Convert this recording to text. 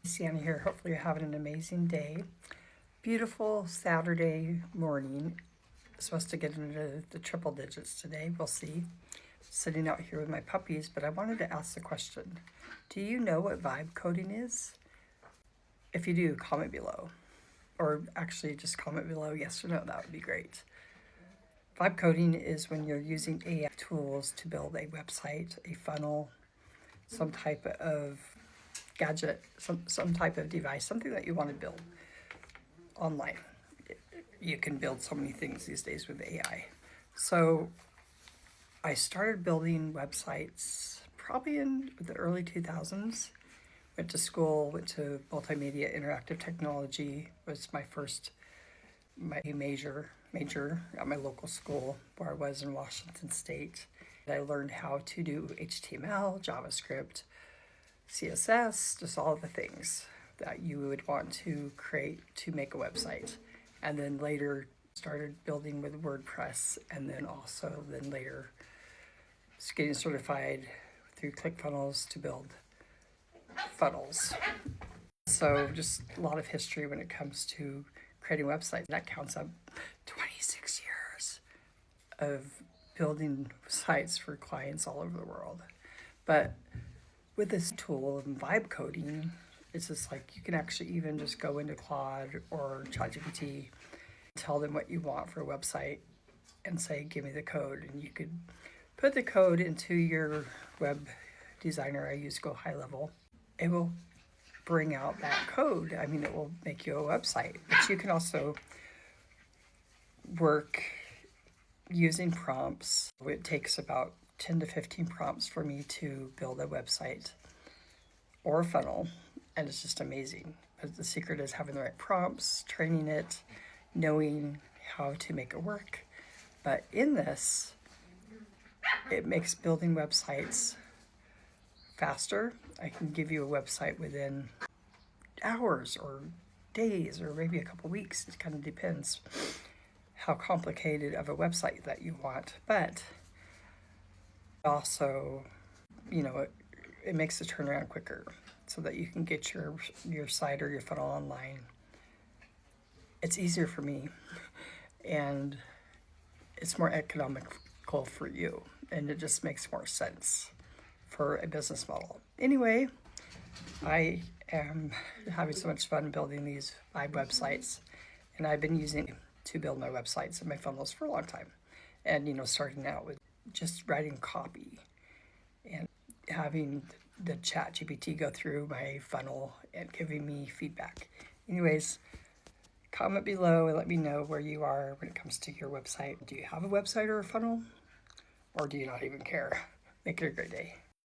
Sienna here. Hopefully you're having an amazing day. Beautiful Saturday morning. Supposed to get into the triple digits today. We'll see. Sitting out here with my puppies, but I wanted to ask the question. Do you know what vibe coding is? If you do, comment below. Or actually just comment below yes or no. That would be great. Vibe coding is when you're using AI tools to build a website, a funnel, some type of gadget, some type of device, something that you want to build online. You can build so many things these days with AI. So I started building websites probably in the early 2000s. Went to school, went to multimedia interactive technology, was my major at my local school where I was in Washington State. I learned how to do HTML, JavaScript, CSS, just all the things that you would want to create to make a website. And then later started building with WordPress, and then later getting certified through ClickFunnels to build funnels. So just a lot of history when it comes to creating websites. That counts up 26 years of building sites for clients all over the world. But with this tool of vibe coding, it's just like you can actually even just go into Claude or ChatGPT, tell them what you want for a website, and say, give me the code. And you could put the code into your web designer. I use Go High Level. It will bring out that code. I mean, it will make you a website. But you can also work using prompts. It takes about 10 to 15 prompts for me to build a website or a funnel, and it's just amazing. But the secret is having the right prompts, training it, knowing how to make it work. But in this, it makes building websites faster. I can give you a website within hours or days or maybe a couple weeks. It kind of depends how complicated of a website that you want. But also, it makes the turnaround quicker so that you can get your site or your funnel online. It's easier for me, and it's more economical for you, and it just makes more sense for a business model. Anyway, I am having so much fun building these 5 websites, and I've been using it to build my websites and my funnels for a long time. And starting out with just writing copy and having the ChatGPT go through my funnel and giving me feedback. Anyways, comment below and let me know where you are when it comes to your website. Do you have a website or a funnel? Or do you not even care? Make it a great day.